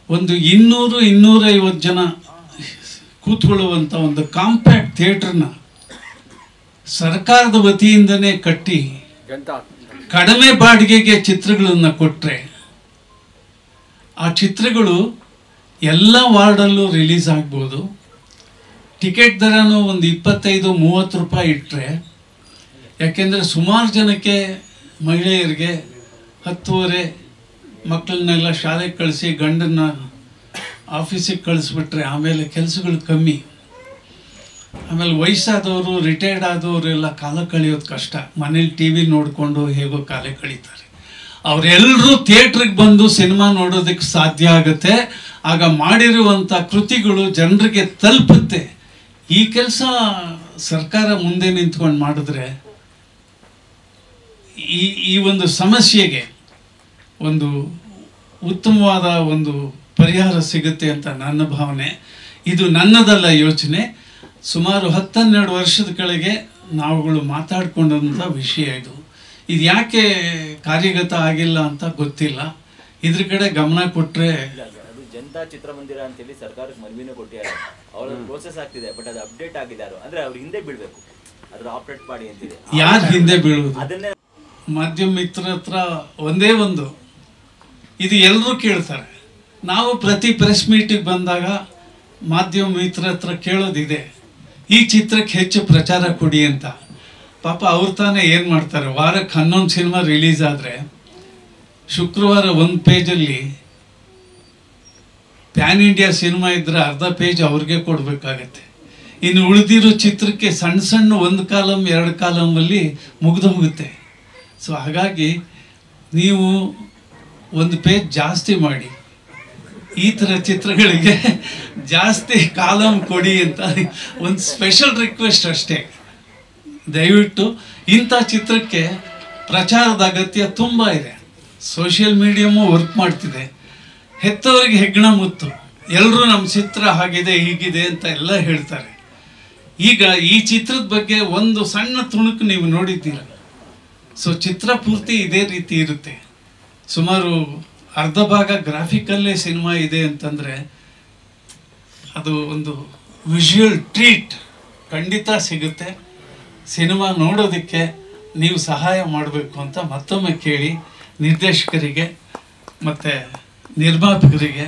ಒಂದು 200-250 ಜನ ಕೂತ್ಕೊಳ್ಳುವಂಥ ಒಂದು ಕಾಂಪ್ಯಾಕ್ಟ್ ಥಿಯೇಟ್ರನ್ನ ಸರ್ಕಾರದ ವತಿಯಿಂದನೇ ಕಟ್ಟಿ ಕಡಿಮೆ ಬಾಡಿಗೆಗೆ ಚಿತ್ರಗಳನ್ನು ಕೊಟ್ಟರೆ ಆ ಚಿತ್ರಗಳು ಎಲ್ಲ ವಾರ್ಡಲ್ಲೂ ರಿಲೀಸ್ ಆಗ್ಬೋದು. ಟಿಕೆಟ್ ದರನೂ ಒಂದು 25-30 ರೂಪಾಯಿ ಇಟ್ಟರೆ, ಯಾಕೆಂದರೆ ಸುಮಾರು ಜನಕ್ಕೆ ಮಹಿಳೆಯರಿಗೆ 10:30 ಮಕ್ಕಳನ್ನೆಲ್ಲ ಶಾಲೆಗೆ ಕಳಿಸಿ ಗಂಡನ್ನ ಆಫೀಸಿಗೆ ಕಳಿಸ್ಬಿಟ್ರೆ ಆಮೇಲೆ ಕೆಲಸಗಳು ಕಮ್ಮಿ. ಆಮೇಲೆ ವಯಸ್ಸಾದವರು, ರಿಟೈರ್ಡ್ ಆದವರೆಲ್ಲ ಕಾಲ ಕಳೆಯೋದು ಕಷ್ಟ. ಮನೇಲಿ TV ನೋಡಿಕೊಂಡು ಹೇಗೋ ಕಾಲ ಕಳೀತಾರೆ. ಅವರೆಲ್ಲರೂ ಥಿಯೇಟ್ರಿಗೆ ಬಂದು ಸಿನಿಮಾ ನೋಡೋದಕ್ಕೆ ಸಾಧ್ಯ ಆಗುತ್ತೆ. ಆಗ ಮಾಡಿರುವಂಥ ಕೃತಿಗಳು ಜನರಿಗೆ ತಲುಪುತ್ತೆ. ಈ ಕೆಲಸ ಸರ್ಕಾರ ಮುಂದೆ ನಿಂತ್ಕೊಂಡು ಮಾಡಿದ್ರೆ ಈ ಒಂದು ಸಮಸ್ಯೆಗೆ ಒಂದು ಉತ್ತಮವಾದ ಒಂದು ಪರಿಹಾರ ಸಿಗುತ್ತೆ ಅಂತ ನನ್ನ ಭಾವನೆ. ಇದು ನನ್ನದಲ್ಲ ಯೋಚನೆ, ಸುಮಾರು 10-12 ವರ್ಷದ ಕೆಳಗೆ ನಾವುಗಳು ಮಾತಾಡ್ಕೊಂಡಂಥ ವಿಷಯ ಇದು. ಇದು ಯಾಕೆ ಕಾರ್ಯಗತ ಆಗಿಲ್ಲ ಅಂತ ಗೊತ್ತಿಲ್ಲ. ಇದ್ರ ಕಡೆ ಗಮನ ಕೊಟ್ಟರೆ. ಅದು ಜನತಾ ಚಿತ್ರಮಂದಿರ ಅಂತೇಳಿ ಸರ್ಕಾರಕ್ಕೆ ಮನವಿನೂ ಕೊಟ್ಟಿದ್ದಾರೆ. ಅವ್ರ ಪ್ರೋಸೆಸ್ ಆಗ್ತಿದೆ, ಬಟ್ ಅದು ಅಪ್ಡೇಟ್ ಆಗಿದ್ದಾರೆ. ಅಂದ್ರೆ ಅವ್ರು ಹಿಂದೆ ಬೀಳ್ಬೇಕು, ಅದ್ರ ಆಪರೇಟ್ ಮಾಡಿ ಅಂತಿದೆ. ಯಾರು ಹಿಂದೆ ಬೀಳುವುದು? ಅದನ್ನೇ ಮಾಧ್ಯಮ ಮಿತ್ರ ಹತ್ರ ಒಂದೇ ಒಂದು ಇದು ಎಲ್ಲರೂ ಕೇಳ್ತಾರೆ. ನಾವು ಪ್ರತಿ ಪ್ರೆಸ್ ಮೀಟಿಗೆ ಬಂದಾಗ ಮಾಧ್ಯಮ ಮಿತ್ರ ಹತ್ರ ಕೇಳೋದಿದೆ, ಈ ಚಿತ್ರಕ್ಕೆ ಹೆಚ್ಚು ಪ್ರಚಾರ ಕೊಡಿ ಅಂತ. ಪಾಪ ಅವ್ರು ತಾನೇ ಏನು ಮಾಡ್ತಾರೆ, ವಾರಕ್ಕೆ 11 ಸಿನಿಮಾ ರಿಲೀಸ್ ಆದರೆ ಶುಕ್ರವಾರ ಒಂದು ಪೇಜಲ್ಲಿ ಪ್ಯಾನ್ ಇಂಡಿಯಾ ಸಿನಿಮಾ ಇದ್ದರೆ ಅರ್ಧ ಪೇಜ್ ಅವ್ರಿಗೆ ಕೊಡಬೇಕಾಗತ್ತೆ. ಇನ್ನು ಉಳಿದಿರೋ ಚಿತ್ರಕ್ಕೆ ಸಣ್ಣ ಸಣ್ಣ 1 ಕಾಲಮ್ 2 ಕಾಲಮಲ್ಲಿ ಮುಗಿದು ಹೋಗುತ್ತೆ. ಸೊ ಹಾಗಾಗಿ ನೀವು 1 ಪೇಜ್ ಜಾಸ್ತಿ ಮಾಡಿ, ಈ ಥರ ಚಿತ್ರಗಳಿಗೆ ಜಾಸ್ತಿ ಕಾಲಮ್ ಕೊಡಿ ಅಂತ ಒಂದು ಸ್ಪೆಷಲ್ ರಿಕ್ವೆಸ್ಟ್ ಅಷ್ಟೇ. ದಯವಿಟ್ಟು ಇಂಥ ಚಿತ್ರಕ್ಕೆ ಪ್ರಚಾರದ ಅಗತ್ಯ ತುಂಬ ಇದೆ. ಸೋಷಿಯಲ್ ಮೀಡಿಯಮು ವರ್ಕ್ ಮಾಡ್ತಿದೆ. ಹೆತ್ತವರಿಗೆ ಹೆಗ್ಗಣ ಮುತ್ತು, ಎಲ್ಲರೂ ನಮ್ಮ ಚಿತ್ರ ಹಾಗಿದೆ ಹೀಗಿದೆ ಅಂತ ಎಲ್ಲ ಹೇಳ್ತಾರೆ. ಈಗ ಈ ಚಿತ್ರದ ಬಗ್ಗೆ ಒಂದು ಸಣ್ಣ ತುಣುಕು ನೀವು ನೋಡಿದ್ದೀರ. ಸೊ ಚಿತ್ರ ಪೂರ್ತಿ ಇದೇ ರೀತಿ ಇರುತ್ತೆ. ಸುಮಾರು ಅರ್ಧ ಭಾಗ ಗ್ರಾಫಿಕಲ್ಲೇ ಸಿನಿಮಾ ಇದೆ ಅಂತಂದರೆ ಅದು ಒಂದು ವಿಜುವಲ್ ಟ್ರೀಟ್ ಖಂಡಿತ ಸಿಗುತ್ತೆ. ಸಿನಿಮಾ ನೋಡೋದಕ್ಕೆ ನೀವು ಸಹಾಯ ಮಾಡಬೇಕು ಅಂತ ಮತ್ತೊಮ್ಮೆ ಕೇಳಿ ನಿರ್ದೇಶಕರಿಗೆ ಮತ್ತು ನಿರ್ಮಾಪಕರಿಗೆ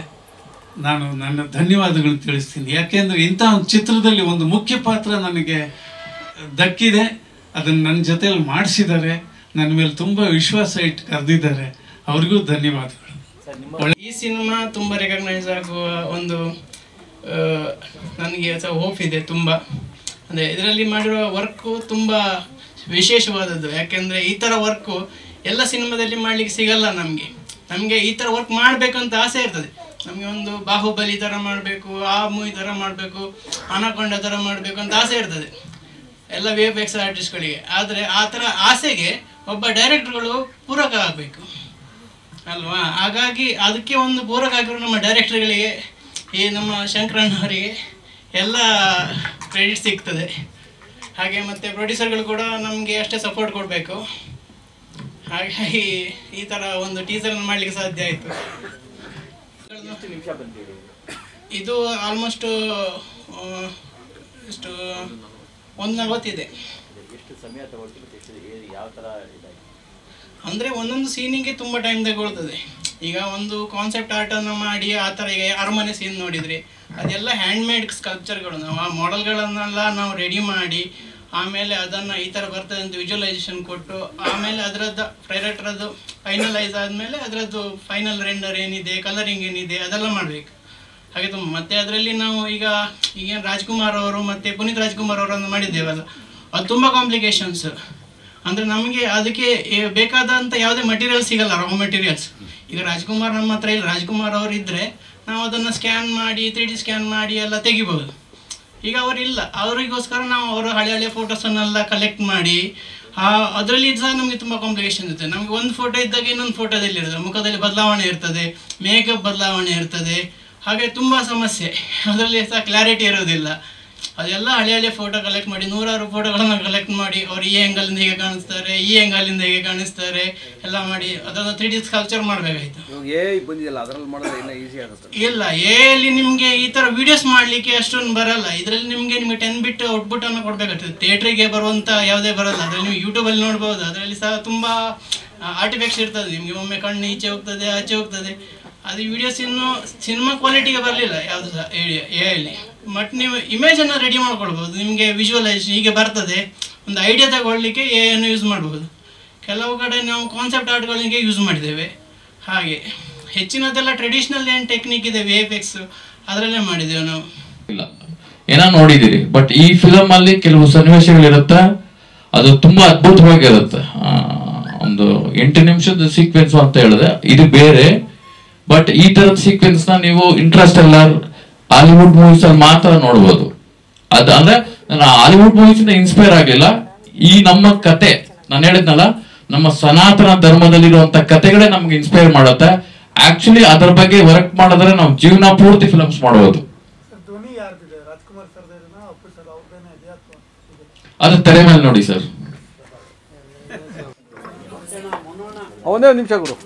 ನಾನು ನನ್ನ ಧನ್ಯವಾದಗಳನ್ನು ತಿಳಿಸ್ತೀನಿ. ಯಾಕೆಂದರೆ ಇಂಥ ಒಂದು ಚಿತ್ರದಲ್ಲಿ ಒಂದು ಮುಖ್ಯ ಪಾತ್ರ ನನಗೆ ದಕ್ಕಿದೆ. ಅದನ್ನು ನನ್ನ ಜೊತೆಯಲ್ಲಿ ಮಾಡಿಸಿದ್ದಾರೆ, ನನ್ನ ಮೇಲೆ ತುಂಬ ವಿಶ್ವಾಸ ಇಟ್ಟು ಕರೆದಿದ್ದಾರೆ. ಅವ್ರಿಗೂ ಧನ್ಯವಾದಗಳು. ಈ ಸಿನಿಮಾ ತುಂಬ ರೆಕಗ್ನೈಸ್ ಆಗುವ ಒಂದು ನನಗೆ ಹೋಪ್ ಇದೆ ತುಂಬ. ಅಂದರೆ ಇದರಲ್ಲಿ ಮಾಡಿರುವ ವರ್ಕು ತುಂಬ ವಿಶೇಷವಾದದ್ದು. ಯಾಕೆಂದರೆ ಈ ಥರ ವರ್ಕು ಎಲ್ಲ ಸಿನಿಮಾದಲ್ಲಿ ಮಾಡಲಿಕ್ಕೆ ಸಿಗಲ್ಲ. ನಮಗೆ ಈ ಥರ ವರ್ಕ್ ಮಾಡಬೇಕಂತ ಆಸೆ ಇರ್ತದೆ. ನಮಗೆ ಒಂದು ಬಾಹುಬಲಿ ಥರ ಮಾಡಬೇಕು, ಆ ಮೂವಿ ಥರ ಮಾಡಬೇಕು, ಅನಕೊಂಡ ಥರ ಮಾಡಬೇಕು ಅಂತ ಆಸೆ ಇರ್ತದೆ ಎಲ್ಲ VFX ಆರ್ಟಿಸ್ಟ್ಗಳಿಗೆ. ಆದರೆ ಆ ಥರ ಆಸೆಗೆ ಒಬ್ಬ ಡೈರೆಕ್ಟ್ರುಗಳು ಪೂರಕ ಆಗಬೇಕು ಅಲ್ವಾ. ಹಾಗಾಗಿ ಅದಕ್ಕೆ ಒಂದು ಪೂರಕ ಆಗಿರೋ ನಮ್ಮ ಡೈರೆಕ್ಟರ್ಗಳಿಗೆ, ಈ ನಮ್ಮ ಶಂಕರಣ್ಣವರಿಗೆ ಎಲ್ಲ ಕ್ರೆಡಿಟ್ ಸಿಗ್ತದೆ. ಹಾಗೆ ಮತ್ತು ಪ್ರೊಡ್ಯೂಸರ್ಗಳು ಕೂಡ ನಮಗೆ ಅಷ್ಟೇ ಸಪೋರ್ಟ್ ಕೊಡಬೇಕು. ಹಾಗಾಗಿ ಈ ಥರ ಒಂದು ಟೀಸರನ್ನು ಮಾಡಲಿಕ್ಕೆ ಸಾಧ್ಯ ಆಯಿತು. ನಿಮಿಷ ಬಂತೀವಿ ಇದು ಆಲ್ಮೋಸ್ಟ್ ಎಷ್ಟು 1:40 ಇದೆ. ಎಷ್ಟು ಸಮಯ ತಗೊಳ್ತೀವಿ, ಯಾವ ಥರ ಇದಾಗಿ ಅಂದರೆ ಒಂದೊಂದು ಸೀನಿಗೆ ತುಂಬ ಟೈಮ್ ತಗೊಳ್ತದೆ. ಈಗ ಒಂದು ಕಾನ್ಸೆಪ್ಟ್ ಆರ್ಟನ್ನು ಮಾಡಿ ಆ ಥರ ಈಗ ಅರಮನೆ ಸೀನ್ ನೋಡಿದರೆ ಅದೆಲ್ಲ ಹ್ಯಾಂಡ್ಮೇಡ್ ಸ್ಕಲ್ಪ್ಚರ್ಗಳು. ನಾವು ಆ ಮಾಡೆಲ್ಗಳನ್ನೆಲ್ಲ ನಾವು ರೆಡಿ ಮಾಡಿ ಆಮೇಲೆ ಅದನ್ನು ಈ ಥರ ಬರ್ತದೆ ಅಂತ ವಿಜುವಲೈಸೇಷನ್ ಕೊಟ್ಟು ಆಮೇಲೆ ಅದರದ್ದು ಡೈರೆಕ್ಟ್ರದ್ದು ಫೈನಲೈಸ್ ಆದಮೇಲೆ ಅದರದ್ದು ಫೈನಲ್ ರೆಂಡರ್ ಏನಿದೆ, ಕಲರಿಂಗ್ ಏನಿದೆ ಅದೆಲ್ಲ ಮಾಡಬೇಕು. ಹಾಗೆ ತುಂಬ ಮತ್ತು ಅದರಲ್ಲಿ ನಾವು ಈಗ ಈಗೇನು ರಾಜ್ಕುಮಾರ್ ಅವರು ಮತ್ತು ಪುನೀತ್ ರಾಜ್ಕುಮಾರ್ ಅವರನ್ನು ಮಾಡಿದ್ದೇವಲ್ಲ, ಅದು ತುಂಬ ಕಾಂಪ್ಲಿಕೇಶನ್ಸ್. ಅಂದರೆ ನಮಗೆ ಅದಕ್ಕೆ ಬೇಕಾದಂಥ ಯಾವುದೇ ಮಟೀರಿಯಲ್ಸ್ ಸಿಗಲ್ಲ, ರಾ ಮೆಟೀರಿಯಲ್ಸ್. ಈಗ ರಾಜ್ಕುಮಾರ್ ನಮ್ಮ ಹತ್ರ ಇಲ್ಲ, ರಾಜ್ಕುಮಾರ್ ಅವರು ಇದ್ದರೆ ನಾವು ಅದನ್ನು ಸ್ಕ್ಯಾನ್ ಮಾಡಿ 3D ಸ್ಕ್ಯಾನ್ ಮಾಡಿ ಎಲ್ಲ ತೆಗಿಬೋದು. ಈಗ ಅವರಿಲ್ಲ, ಅವರಿಗೋಸ್ಕರ ನಾವು ಅವರ ಹಳೆ ಫೋಟೋಸನ್ನೆಲ್ಲ ಕಲೆಕ್ಟ್ ಮಾಡಿ ಅದರಲ್ಲಿ ಸಹ ನಮಗೆ ತುಂಬ ಕಾಂಪ್ಲಿಕೇಶನ್ ಇರ್ತದೆ. ನಮಗೆ ಒಂದು ಫೋಟೋ ಇದ್ದಾಗ ಇನ್ನೊಂದು ಫೋಟೋದಲ್ಲಿ ಇರ್ತದೆ, ಮುಖದಲ್ಲಿ ಬದಲಾವಣೆ ಇರ್ತದೆ, ಮೇಕಪ್ ಬದಲಾವಣೆ ಇರ್ತದೆ, ಹಾಗೆ ತುಂಬ ಸಮಸ್ಯೆ. ಅದರಲ್ಲಿ ಸಹ ಕ್ಲಾರಿಟಿ ಇರೋದಿಲ್ಲ. ಅದೆಲ್ಲ ಹಳೆ ಫೋಟೋ ಕಲೆಕ್ಟ್ ಮಾಡಿ 100 ಫೋಟೋಗಳನ್ನು ಕಲೆಕ್ಟ್ ಮಾಡಿ ಅವರು ಈ ಆ್ಯಂಗಲಿಂದ ಹೇಗೆ ಕಾಣಿಸ್ತಾರೆ, ಈ ಆ್ಯಂಗಲಿಂದ ಹೇಗೆ ಕಾಣಿಸ್ತಾರೆ ಎಲ್ಲ ಮಾಡಿ ಅದನ್ನು 3D ಸ್ಕಲ್ಪ್ಚರ್ ಮಾಡಬೇಕಾಯ್ತು. ಇಲ್ಲ, ಎಲ್ಲಿ ನಿಮಗೆ ಈ ಥರ ವೀಡಿಯೋಸ್ ಮಾಡಲಿಕ್ಕೆ ಅಷ್ಟೊಂದು ಬರಲ್ಲ. ಇದರಲ್ಲಿ ನಿಮಗೆ 10 ಬಿಟ್ ಔಟ್ಪುಟ್ಟನ್ನು ಕೊಡಬೇಕಾಗ್ತದೆ. ಥಿಯೇಟ್ರಿಗೆ ಬರುವಂಥ ಯಾವುದೇ ಬರಲ್ಲ. ಅದರಲ್ಲಿ ನೀವು ಯೂಟ್ಯೂಬಲ್ಲಿ ನೋಡ್ಬೋದು. ಅದರಲ್ಲಿ ಸಹ ತುಂಬ ಆರ್ಟಿಫೆಕ್ಟ್ಸ್ ಇರ್ತದೆ. ನಿಮಗೆ ಒಮ್ಮೆ ಕಣ್ಣು ಈಚೆ ಹೋಗ್ತದೆ, ಆಚೆ ಹೋಗ್ತದೆ. ಅದು ವೀಡಿಯೋಸ್ ಇನ್ನೂ ಸಿನಿಮಾ ಕ್ವಾಲಿಟಿಗೆ ಬರಲಿಲ್ಲ ಯಾವುದು ಸಹ ಎಲ್ಲಿ. ಬಟ್ ನೀವು ಇಮೇಜನ್ನು ರೆಡಿ ಮಾಡ್ಕೊಳ್ಬೋದು. ನಿಮಗೆ ವಿಜುವಲೈಸೇಷನ್ ಹೀಗೆ ಬರ್ತದೆ, ಒಂದು ಐಡಿಯಾ ತಗೊಳ್ಳಿಕ್ಕೆ ಏನು ಯೂಸ್ ಮಾಡ್ಬೋದು. ಕೆಲವು ಕಡೆ ನಾವು ಕಾನ್ಸೆಪ್ಟ್ ಆರ್ಟ್ಗಳಿಗೆ ಯೂಸ್ ಮಾಡಿದ್ದೇವೆ. ಹಾಗೆ ಹೆಚ್ಚಿನದೆಲ್ಲ ಟ್ರೆಡಿಷ್ನಲ್ ಏನು ಟೆಕ್ನಿಕ್ ಇದೆ VFX ಅದರಲ್ಲೇ ಮಾಡಿದ್ದೇವೆ ನಾವು. ಇಲ್ಲ ಏನೋ ನೋಡಿದ್ದೀರಿ, ಬಟ್ ಈ ಫಿಲಮ್ ಅಲ್ಲಿ ಕೆಲವು ಸನ್ನಿವೇಶಗಳಿರುತ್ತೆ, ಅದು ತುಂಬಾ ಅದ್ಭುತವಾಗಿರುತ್ತೆ. ಒಂದು 8 ನಿಮಿಷದ ಸೀಕ್ವೆನ್ಸ್ ಅಂತ ಹೇಳಿದೆ, ಇದು ಬೇರೆ. ಬಟ್ ಈ ತರದ ಸೀಕ್ವೆನ್ಸ್ ನ ನೀವು ಇಂಟರ್ಸ್ಟೆಲ್ಲರ್ ಹಾಲಿವುಡ್ ಮೂವೀಸ್ ಅಲ್ಲಿ ಮಾತ್ರ ನೋಡ್ಬೋದು. ಅದ ಅಂದ್ರೆ ನಾನು ಹಾಲಿವುಡ್ ಮೂವೀಸ್ ಇಂದ ಇನ್ಸ್ಪೈರ್ ಆಗಿಲ್ಲ. ಈ ನಮ್ಮ ಕತೆ ನಾನು ಹೇಳಿದ್ನಲ್ಲ, ನಮ್ಮ ಸನಾತನ ಧರ್ಮದಲ್ಲಿರುವಂತ ಕತೆಗಳೇ ನಮ್ಗೆ ಇನ್ಸ್ಪೈರ್ ಮಾಡುತ್ತೆ. ಆಕ್ಚುಲಿ ಅದರ ಬಗ್ಗೆ ವರ್ಕ್ ಮಾಡಿದ್ರೆ ನಾವು ಜೀವನ ಪೂರ್ತಿ ಫಿಲ್ಮ್ಸ್ ಮಾಡಬಹುದು. ಅದು ತೆರೆ ಮೇಲೆ ನೋಡಿ ಸರ್. ಒಂದೇ ನಿಮಿಷ ಗುರು.